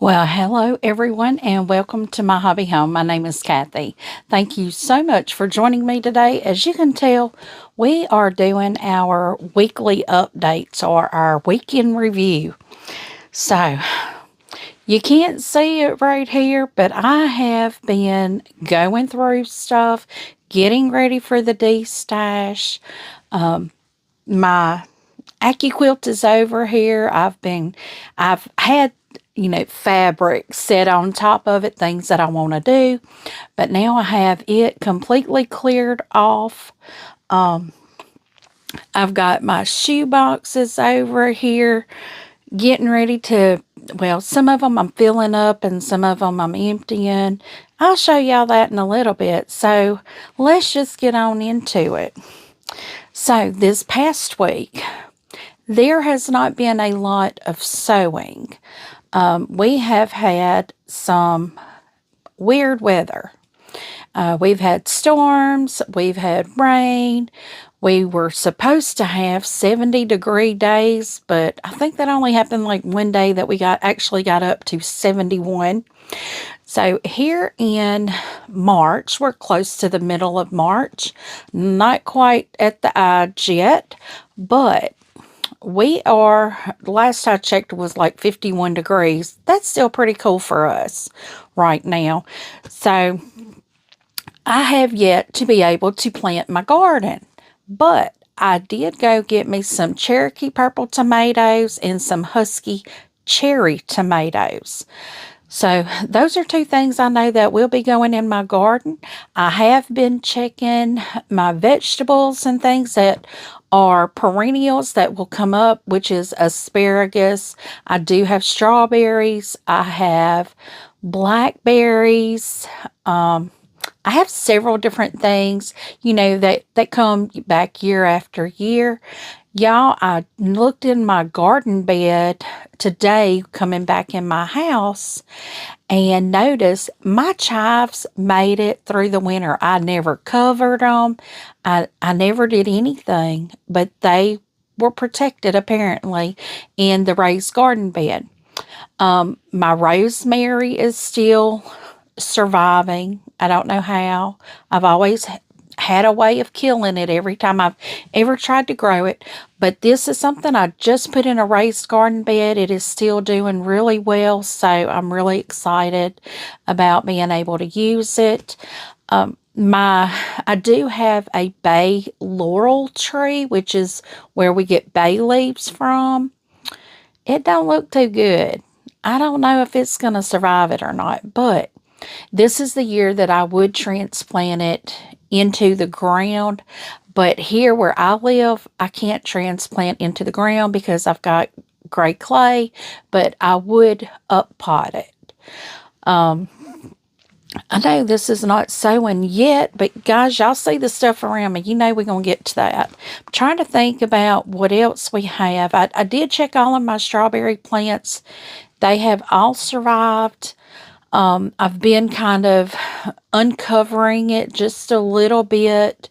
Well, hello everyone, and welcome to my hobby home. My name is Cathy. Thank you so much for joining me today. As you can tell, we are doing our weekly updates or our weekend review. So, you can't see it right here, but I have been going through stuff, getting ready for the destash. My Quilt is over here. I've had, fabric set on top of it, things that I want to do, but now I have it completely cleared off. I've got my shoe boxes over here getting ready to, well, some of them I'm filling up and some of them I'm emptying. I'll show y'all that in a little bit. So let's just get on into it. So this past week, there has not been a lot of sewing. We have had some weird weather. We've had storms, we've had rain. We were supposed to have 70-degree days, but I think that only happened like one day that we actually got up to 71. So here in March, we're close to the middle of March, not quite at the edge yet, but we are, last I checked was like 51 degrees. That's still pretty cool for us right now. So I have yet to be able to plant my garden, but I did go get me some Cherokee purple tomatoes and some Husky cherry tomatoes. So those are two things I know that will be going in my garden. I have been checking my vegetables and things that are perennials that will come up, which is asparagus. I do have strawberries. I have blackberries. I have several different things, that come back year after year. Y'all, I looked in my garden bed today coming back in my house and noticed my chives made it through the winter. I never covered them. I never did anything, but they were protected apparently in the raised garden bed. My rosemary is still surviving. I don't know how. I've always had a way of killing it every time I've ever tried to grow it. But this is something I just put in a raised garden bed. It is still doing really well. So I'm really excited about being able to use it. I do have a bay laurel tree, which is where we get bay leaves from. It don't look too good. I don't know if it's going to survive it or not, but this is the year that I would transplant it into the ground. But here where I live, I can't transplant into the ground because I've got gray clay, but I would up pot it. I know this is not sowing yet, but guys, y'all see the stuff around me. You know we're going to get to that. I'm trying to think about what else we have. I did check all of my strawberry plants. They have all survived. I've been kind of uncovering it just a little bit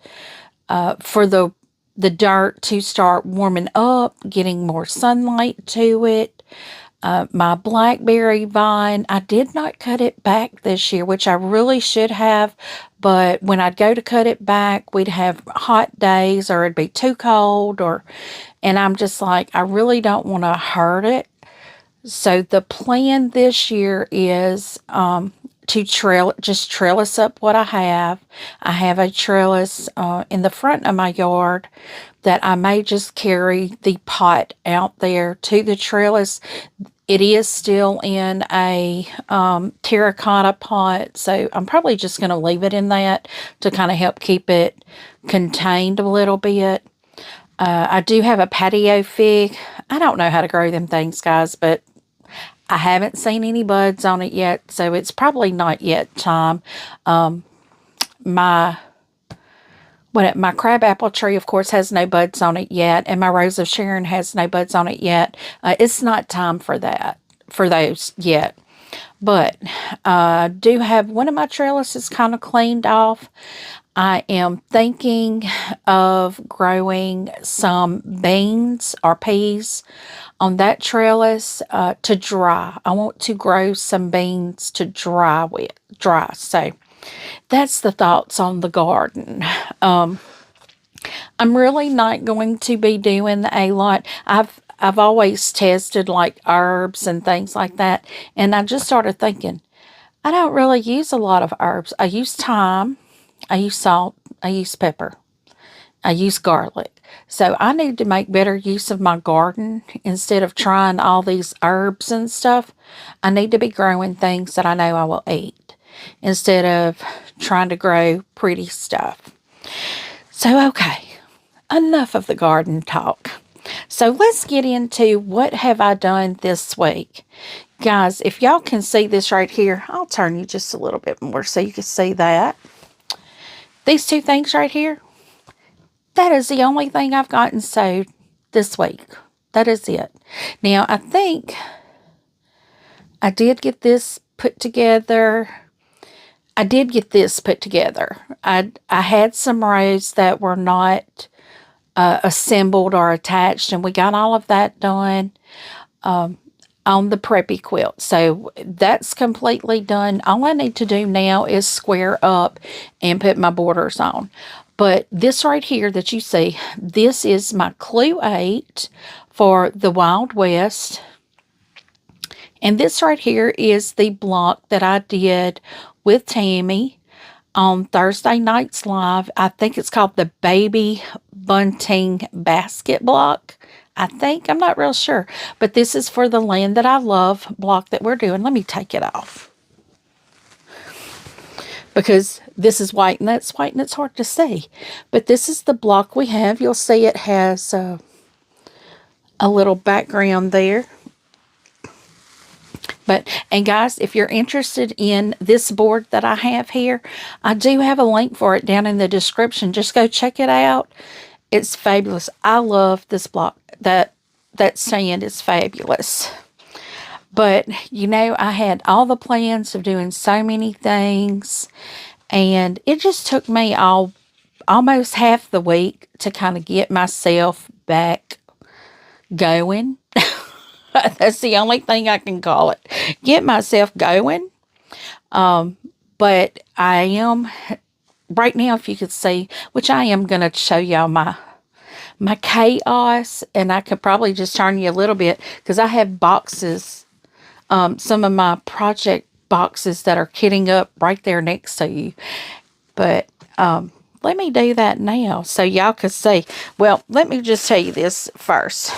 for the dirt to start warming up, getting more sunlight to it. My blackberry vine, I did not cut it back this year, which I really should have, but when I'd go to cut it back, we'd have hot days or it'd be too cold, and I'm just like, I really don't want to hurt it. So the plan this year is to trellis up what I have. I have a trellis in the front of my yard that I may just carry the pot out there to the trellis. It is still in a terracotta pot, so I'm probably just going to leave it in that to kind of help keep it contained a little bit. I do have a patio fig. I don't know how to grow them things, guys, but I haven't seen any buds on it yet, so it's probably not yet time. My crabapple tree, of course, has no buds on it yet, and my Rose of Sharon has no buds on it yet. It's not time for those yet. But I do have one of my trellises kind of cleaned off. I am thinking of growing some beans or peas on that trellis to dry. I want to grow some beans to dry. So that's the thoughts on the garden. I'm really not going to be doing a lot. I've always tested like herbs and things like that, and I just started thinking I don't really use a lot of herbs. I use thyme, I use salt, I use pepper, I use garlic. So I need to make better use of my garden instead of trying all these herbs and stuff. I need to be growing things that I know I will eat instead of trying to grow pretty stuff. So, okay, enough of the garden talk. So let's get into what have I done this week. Guys, if y'all can see this right here, I'll turn you just a little bit more so you can see that. These two things right here, that is the only thing I've gotten sewed this week. That is it. Now, I think I did get this put together. I did get this put together. I had some rows that were not assembled or attached, and we got all of that done on the Preppy quilt. So that's completely done. All I need to do now is square up and put my borders on. But this right here that you see, this is my Clue 8 for the Wild West. And this right here is the block that I did with Tammy on Thursday night's live. I think it's called the Baby Bunting Basket Block. I think. I'm not real sure. But this is for the Land That I Love block that we're doing. Let me take it off. Because this is white and that's white and it's hard to see. But this is the block we have. You'll see it has a little background there. And guys, if you're interested in this board that I have here, I do have a link for it down in the description. Just go check it out. It's fabulous. I love this block. That sand is fabulous. But, you know, I had all the plans of doing so many things. And it just took me almost half the week to kind of get myself back going. That's the only thing I can call it. Get myself going. But I am, right now, if you could see, which I am going to show y'all my chaos. And I could probably just turn you a little bit because I have boxes, some of my project boxes that are kitting up right there next to you. But let me do that now so y'all can see. Well, let me just tell you this first.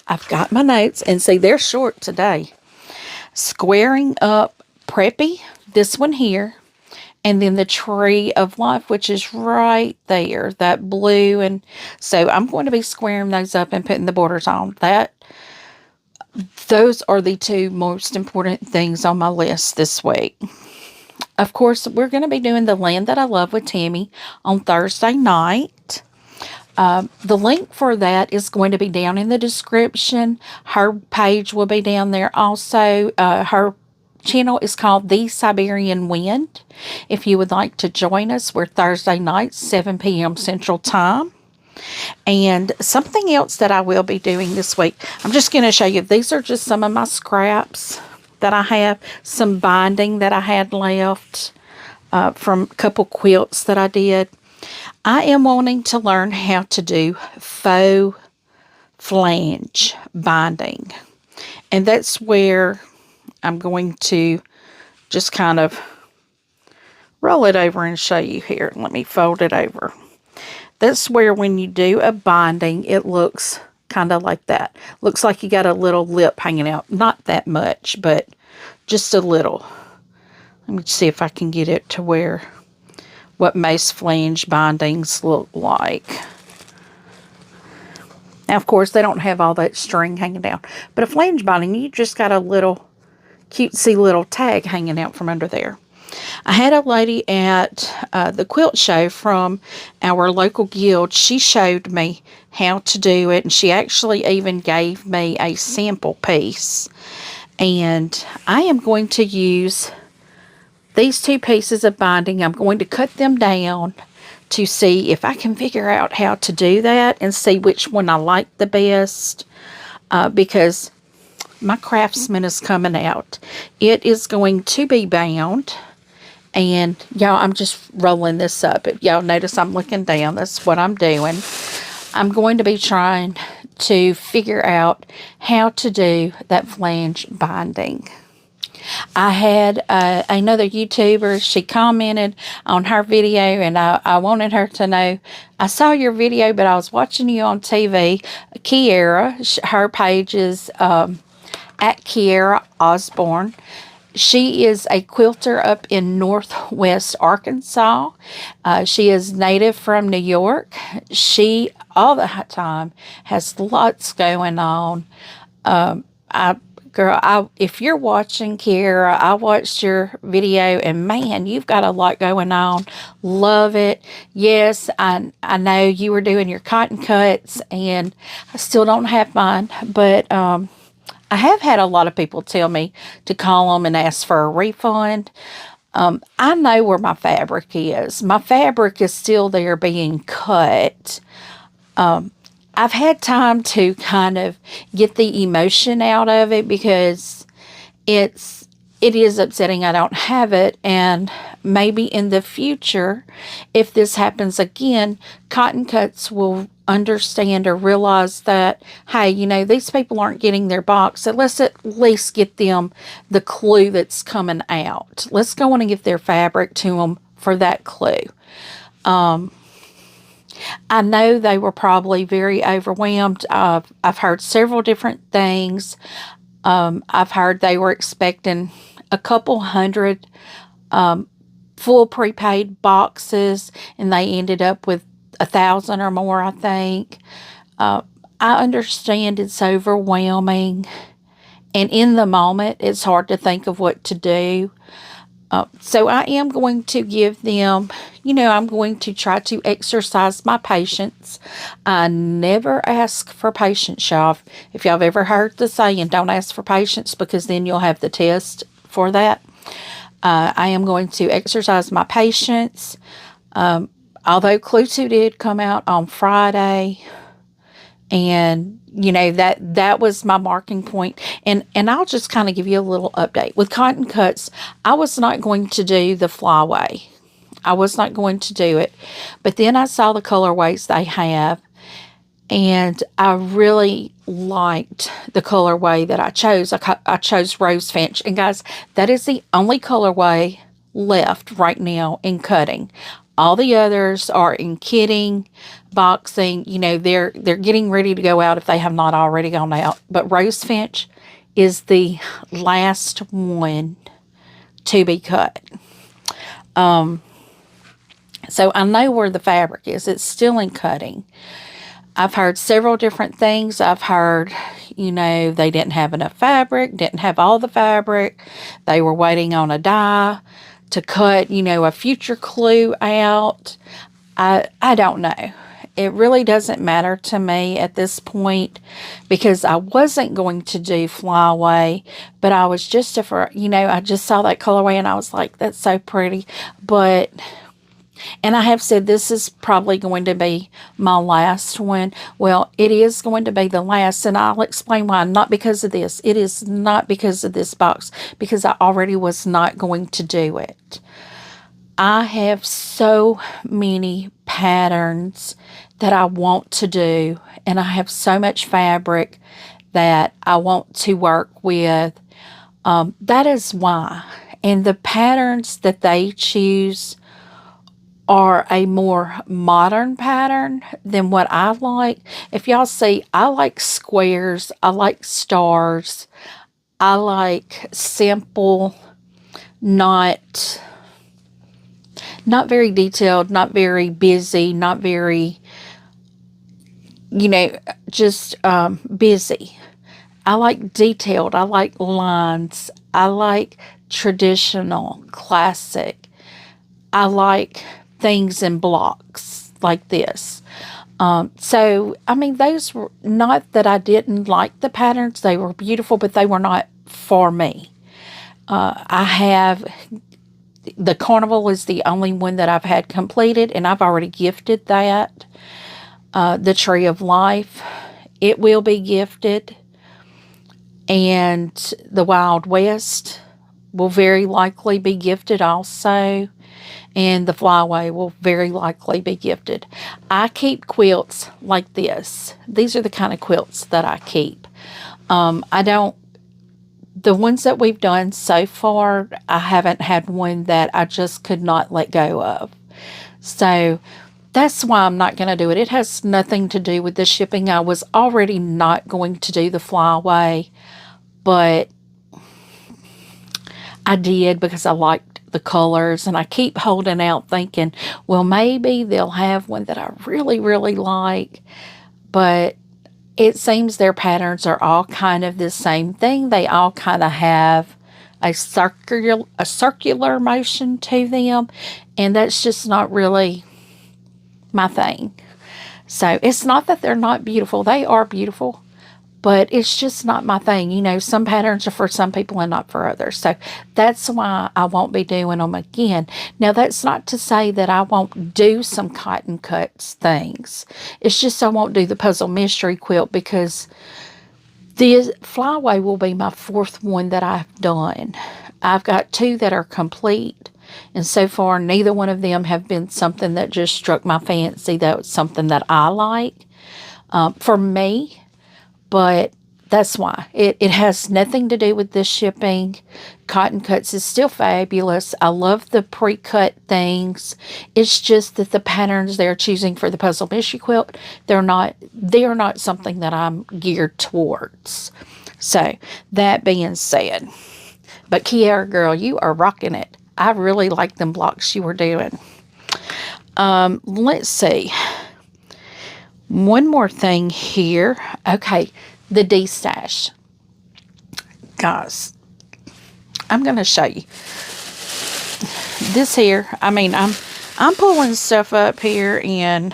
I've got my notes, and see, they're short today. Squaring up Preppy, this one here, and then the Tree of Life, which is right there, that blue. And so I'm going to be squaring those up and putting the borders on. Those are the two most important things on my list this week. Of course, we're going to be doing the Land That I Love with Tammy on Thursday night. The link for that is going to be down in the description. Her page will be down there also. Her channel is called The Siberian Wind. If you would like to join us, we're Thursday nights, 7 p.m. Central Time. And something else that I will be doing this week, I'm just going to show you. These are just some of my scraps that I have. Some binding that I had left from a couple quilts that I did. I am wanting to learn how to do faux flange binding. And that's where I'm going to just kind of roll it over and show you here. Let me fold it over. That's where when you do a binding, it looks kind of like that. Looks like you got a little lip hanging out. Not that much, but just a little. Let me see if I can get it to where what most flange bindings look like. Now, of course, they don't have all that string hanging down. But a flange binding, you just got a little cutesy little tag hanging out from under there. I had a lady at the quilt show from our local guild. She showed me how to do it, and she actually even gave me a sample piece. And I am going to use these two pieces of binding. I'm going to cut them down to see if I can figure out how to do that and see which one I like the best, because my Craftsman is coming out. It is going to be bound. And y'all, I'm just rolling this up. If y'all notice I'm looking down, that's what I'm doing. I'm going to be trying to figure out how to do that flange binding. I had another YouTuber, she commented on her video, and I wanted her to know, I saw your video, but I was watching you on TV. Kiara, her page is at Kiara Osborne. She is a quilter up in Northwest Arkansas. She is native from New York. She, all the time, has lots going on. If you're watching, Kiara, I watched your video, and man, you've got a lot going on. Love it. Yes, I know you were doing your cotton cuts, and I still don't have mine, but I have had a lot of people tell me to call them and ask for a refund. I know where my fabric is. My fabric is still there being cut. I've had time to kind of get the emotion out of it, because it is upsetting I don't have it, and maybe in the future, if this happens again, Cotton Cuts will understand or realize that, hey, you know, these people aren't getting their box, so let's at least get them the clue that's coming out. Let's go on and give their fabric to them for that clue. I know they were probably very overwhelmed. I've heard several different things. I've heard they were expecting a couple hundred full prepaid boxes, and they ended up with 1,000 or more, I think. I understand it's overwhelming, and in the moment, it's hard to think of what to do. So I am going to give them, you know, I'm going to try to exercise my patience. I never ask for patience, y'all. If y'all have ever heard the saying, don't ask for patience, because then you'll have the test for that. I am going to exercise my patience. Although Quilty did come out on Friday, and you know, that was my marking point. And I'll just kind of give you a little update. With Cotton Cuts, I was not going to do the flyaway. I was not going to do it. But then I saw the colorways they have, and I really liked the colorway that I chose. I chose Rose Finch. And guys, that is the only colorway left right now in cutting. All the others are in kitting, boxing. You know, they're getting ready to go out if they have not already gone out. But Rose Finch is the last one to be cut. So I know where the fabric is. It's still in cutting. I've heard several different things. I've heard, you know, they didn't have enough fabric, didn't have all the fabric. They were waiting on a die to cut, you know, a future clue out. I don't know. It really doesn't matter to me at this point, because I wasn't going to do flyaway, but I was just you know, I just saw that colorway and I was like, that's so pretty. And I have said this is probably going to be my last one. Well, it is going to be the last, and I'll explain why. Not because of this. It is not because of this box, because I already was not going to do it. I have so many patterns that I want to do, and I have so much fabric that I want to work with. That is why. And the patterns that they choose are a more modern pattern than what I like. If y'all see, I like squares, I like stars, I like simple, not very detailed, not very busy, not very, you know, just busy. I like detailed, I like lines, I like traditional, classic, I like things in blocks like this. So, I mean, those were not that I didn't like the patterns. They were beautiful, but they were not for me. I have the carnival is the only one that I've had completed, and I've already gifted that. The Tree of Life, it will be gifted. And the Wild West will very likely be gifted also. And the Flyaway will very likely be gifted. I keep quilts like this. These are the kind of quilts that I keep. The ones that we've done so far, I haven't had one that I just could not let go of. So that's why I'm not going to do it. It has nothing to do with the shipping. I was already not going to do the Flyaway, but I did because I liked the colors, and I keep holding out thinking, well, maybe they'll have one that I really, really like, but it seems their patterns are all kind of the same thing. They all kind of have a circular motion to them, and that's just not really my thing. So it's not that they're not beautiful. They are beautiful, but it's just not my thing. You know, some patterns are for some people and not for others. So that's why I won't be doing them again. Now, that's not to say that I won't do some cotton cuts things. It's just I won't do the puzzle mystery quilt because the Flyaway will be my 4th one that I've done. I've got 2 that are complete. And so far, neither one of them have been something that just struck my fancy. That was something that I like for me. But that's why. It has nothing to do with the shipping. Cotton Cuts is still fabulous. I love the pre-cut things. It's just that the patterns they're choosing for the Puzzle Mystery Quilt, they are not something that I'm geared towards. So, that being said. But Kiara, girl, you are rocking it. I really like them blocks you were doing. Let's see. One more thing here. Okay, the D-stash. Guys, I'm going to show you. This here, I mean, I'm pulling stuff up here in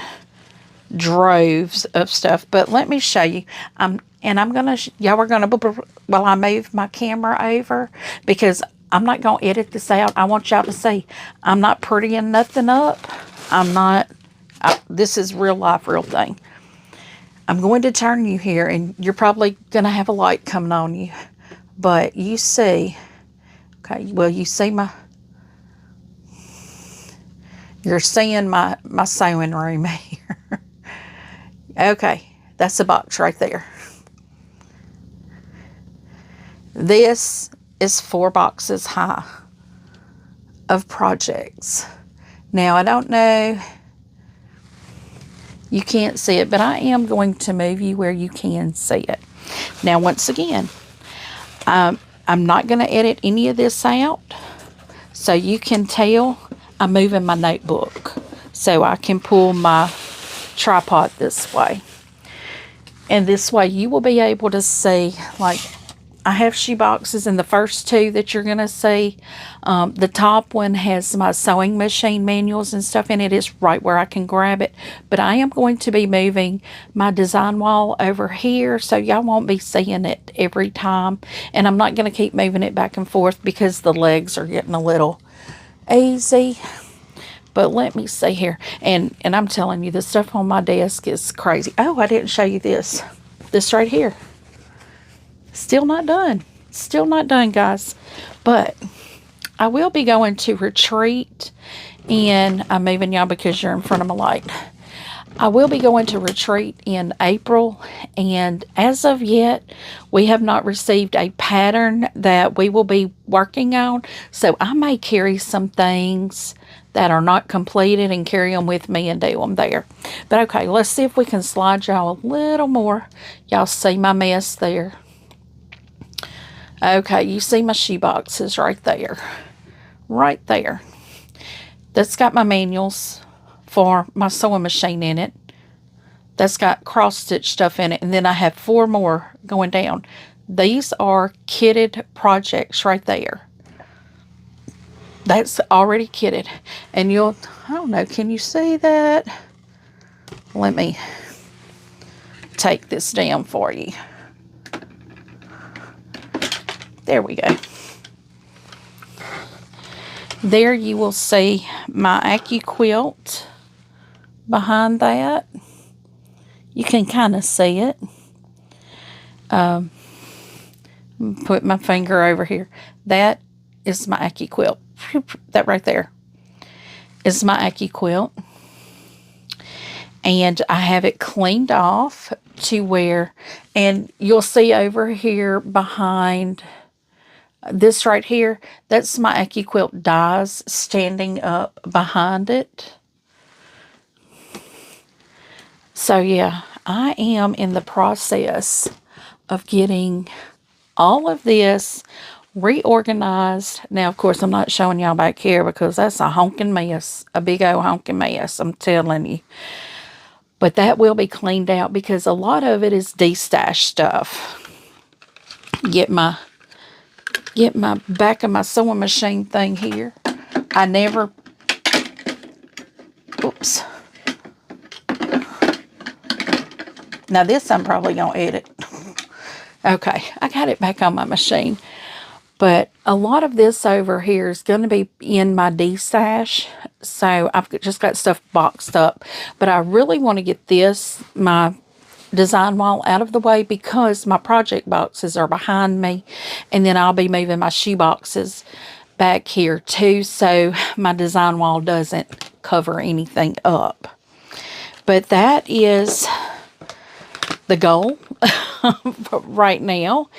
droves of stuff, but let me show you. And I'm going to, y'all are going to, while I move my camera over, because I'm not going to edit this out. I want y'all to see. I'm not prettying nothing up. This is real life, real thing. I'm going to turn you here, and you're probably going to have a light coming on you. But you see, okay, well, you see you're seeing my sewing room here. Okay, that's a box right there. This is 4 boxes high of projects. Now, I don't know, you can't see it, but I am going to move you where you can see it. Now, once again, I'm not going to edit any of this out, so you can tell I'm moving my notebook so I can pull my tripod this way. And this way you will be able to see, like, I have shoe boxes, and the first 2 that you're going to see, the top one has my sewing machine manuals and stuff in it. It's right where I can grab it. But I am going to be moving my design wall over here, so y'all won't be seeing it every time. And I'm not going to keep moving it back and forth because the legs are getting a little easy. But let me see here. And I'm telling you, the stuff on my desk is crazy. Oh, I didn't show you this. This right here. Still not done. Still not done, guys. But I will be going to retreat. And I'm moving y'all because you're in front of my light. I will be going to retreat in April. And as of yet, we have not received a pattern that we will be working on. So I may carry some things that are not completed and carry them with me and do them there. But okay, let's see if we can slide y'all a little more. Y'all see my mess there. Okay, you see my shoe boxes right there. Right there. That's got my manuals for my sewing machine in it. That's got cross-stitch stuff in it. And then I have 4 more going down. These are kitted projects right there. That's already kitted. And I don't know, can you see that? Let me take this down for you. There we go. There you will see my Quilt behind that. You can kind of see it. Put my finger over here. That is my Quilt. That right there is my Quilt. And I have it cleaned off to where, and you'll see over here behind this right here, that's my Quilt dies standing up behind it. So yeah, I am in the process of getting all of this reorganized. Now, of course, I'm not showing y'all back here because that's a honking mess, a big old honking mess, I'm telling you. But that will be cleaned out because a lot of it is de-stash stuff. Get my back of my sewing machine thing here. I never, oops. Now this I'm probably going to edit. Okay, I got it back on my machine. But a lot of this over here is going to be in my de-stash. So I've just got stuff boxed up. But I really want to get this, my design wall, out of the way because my project boxes are behind me. And then I'll be moving my shoe boxes back here too. So my design wall doesn't cover anything up. But that is the goal right now.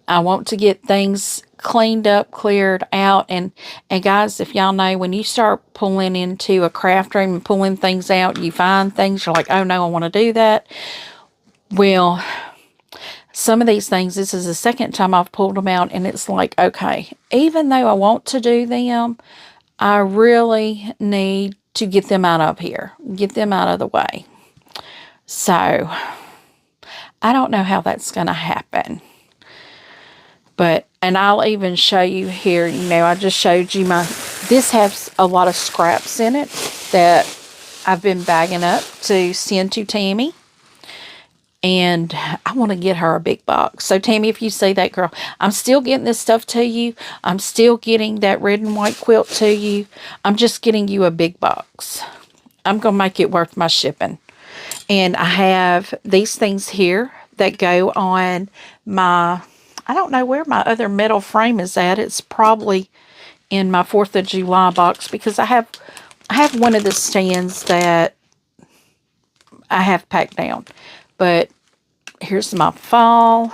I want to get things cleaned up, cleared out. And guys, if y'all know, when you start pulling into a craft room and pulling things out, you find things, you're like, oh no, I want to do that. Well, some of these things, this is the second time I've pulled them out, and it's like, okay, even though I want to do them, I really need to get them out of here, get them out of the way. So, I don't know how that's going to happen. But, and I'll even show you here, you know, I just showed you this has a lot of scraps in it that I've been bagging up to send to Tammy. And I want to get her a big box. So, Tammy, if you see that, girl, I'm still getting this stuff to you. I'm still getting that red and white quilt to you. I'm just getting you a big box. I'm going to make it worth my shipping. And I have these things here that go on my, I don't know where my other metal frame is at. It's probably in my 4th of July box because I have one of the stands that I have packed down. But here's my fall.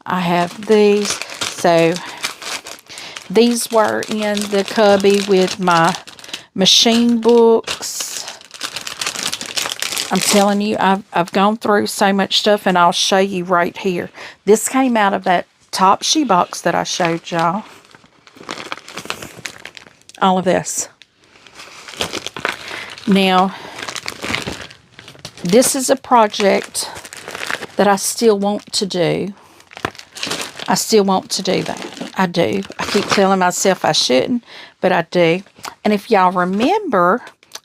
I have these. So these were in the cubby with my machine books. I'm telling you, I've gone through so much stuff, and I'll show you right here. This came out of that top shoe box that I showed y'all. All of this. Now, this is a project that I still want to do. I still want to do that. I do. I keep telling myself I shouldn't, but I do. And if y'all remember,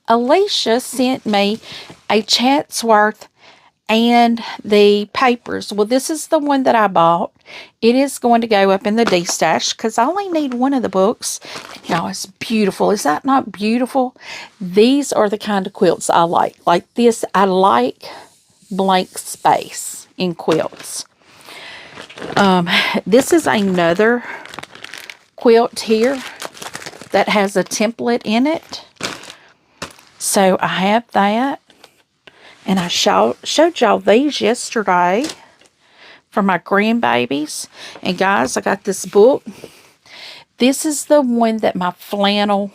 Alicia sent me a Chatsworth and the papers. Well, this is the one that I bought. It is going to go up in the de-stash because I only need one of the books. Y'all, it's beautiful. Is that not beautiful? These are the kind of quilts I like. Like this, I like blank space in quilts. This is another quilt here that has a template in it. So I have that. And I showed y'all these yesterday for my grandbabies. And guys, I got this book. This is the one that my flannel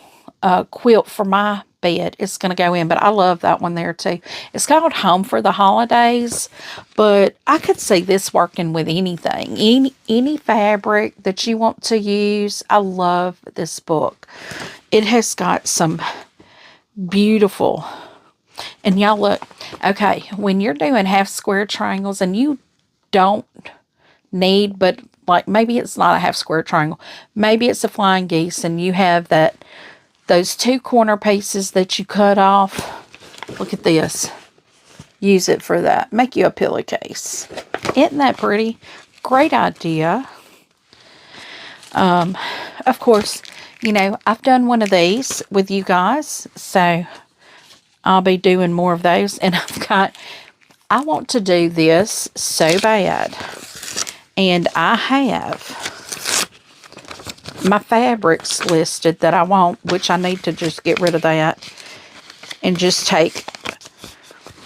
quilt for my bed is going to go in. But I love that one there too. It's called Home for the Holidays. But I could see this working with anything. Any fabric that you want to use. I love this book. It has got some beautiful. And y'all look, okay, when you're doing half square triangles and you don't need, but like maybe it's not a half square triangle, maybe it's a flying geese and you have those 2 corner pieces that you cut off. Look at this. Use it for that. Make you a pillowcase. Isn't that pretty? Great idea. of course, you know, I've done one of these with you guys, so I'll be doing more of those. And I want to do this so bad. And I have my fabrics listed that I want, which I need to just get rid of that and just take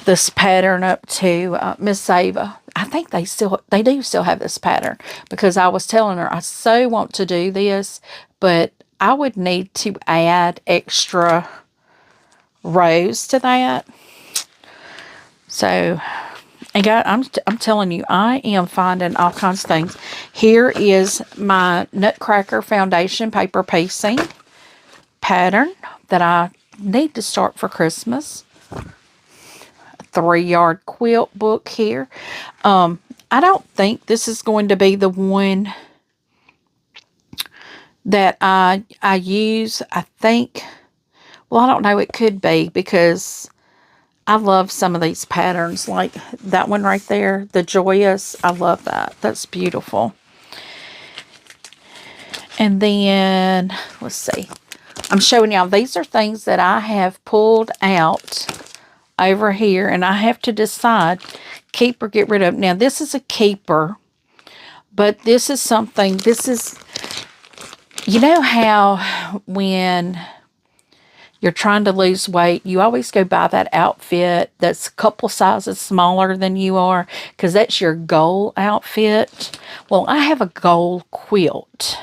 this pattern up to Miss Ava. I think they do still have this pattern, because I was telling her I so want to do this, but I would need to add extra rows to that. So, and God, I'm telling you, I am finding all kinds of things. Here is my Nutcracker foundation paper piecing pattern that I need to start for Christmas. 3-yard quilt book here. I don't think this is going to be the one that I use. I think, well, I don't know, it could be, because I love some of these patterns, like that one right there, the Joyous. I love that. That's beautiful. And then, let's see. I'm showing y'all, these are things that I have pulled out over here, and I have to decide, keep or get rid of. Now, this is a keeper, but this is something, you know how when you're trying to lose weight, you always go buy that outfit that's a couple sizes smaller than you are, because that's your goal outfit. Well, I have a goal quilt,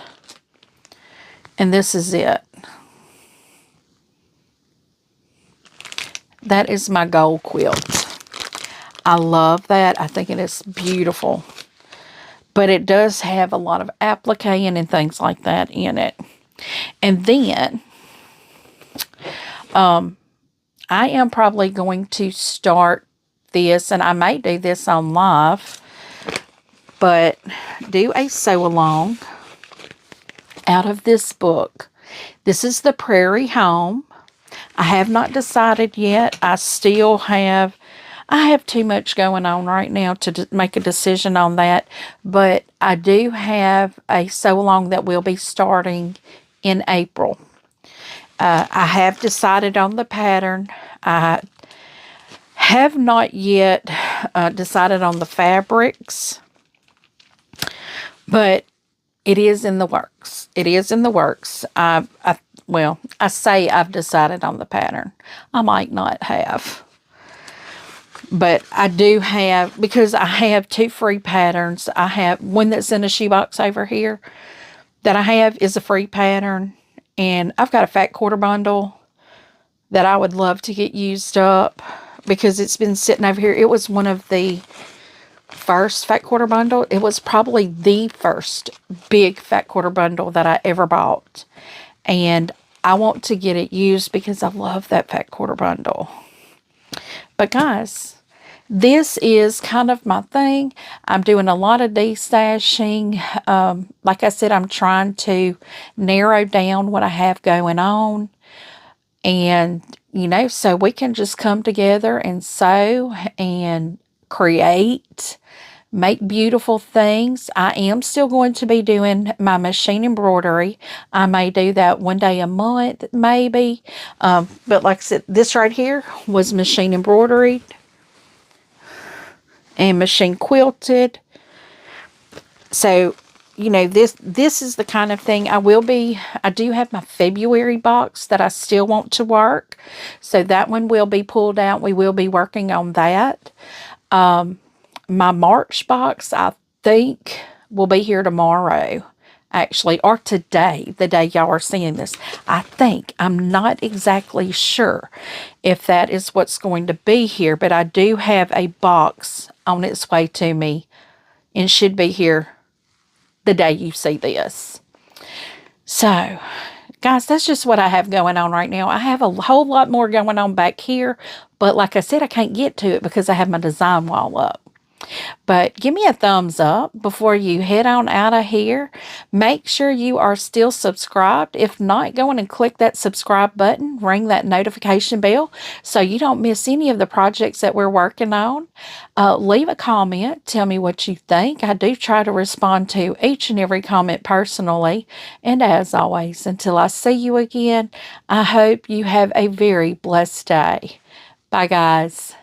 and this is it. That is my gold quilt. I love that. I think it is beautiful. But it does have a lot of appliquing and things like that in it. And then, I am probably going to start this, and I may do this on live, but do a sew-along out of this book. This is the Prairie Home. I have not decided yet. I have too much going on right now to make a decision on that. But I do have a sew-along that will be starting in April. I have decided on the pattern. I have not yet decided on the fabrics. But it is in the works. It is in the works. Well, I say I've decided on the pattern. I might not have. But I do have, because I have 2 free patterns. I have one that's in a shoebox over here that I have is a free pattern. And I've got a fat quarter bundle that I would love to get used up, because it's been sitting over here. It was one of the first fat quarter bundle. It was probably the first big fat quarter bundle that I ever bought. And I want to get it used because I love that fat quarter bundle. But guys, this is kind of my thing. I'm doing a lot of destashing. Like I said, I'm trying to narrow down what I have going on. And, you know, so we can just come together and sew and create, make beautiful things. I am still going to be doing my machine embroidery. I may do that one day a month, maybe. But like I said, this right here was machine embroidered and machine quilted. So, you know, this is the kind of thing I do have my February box that I still want to work. So that one will be pulled out. We will be working on that. My March box, I think, will be here tomorrow, actually, or today, the day y'all are seeing this. I think. I'm not exactly sure if that is what's going to be here, but I do have a box on its way to me, and should be here the day you see this. So, guys, that's just what I have going on right now. I have a whole lot more going on back here, but like I said, I can't get to it because I have my design wall up. But give me a thumbs up before you head on out of here. Make sure you are still subscribed. If not, go in and click that subscribe button, ring that notification bell so you don't miss any of the projects that we're working on. Leave a comment. Tell me what you think. I do try to respond to each and every comment personally. And as always, until I see you again, I hope you have a very blessed day. Bye, guys.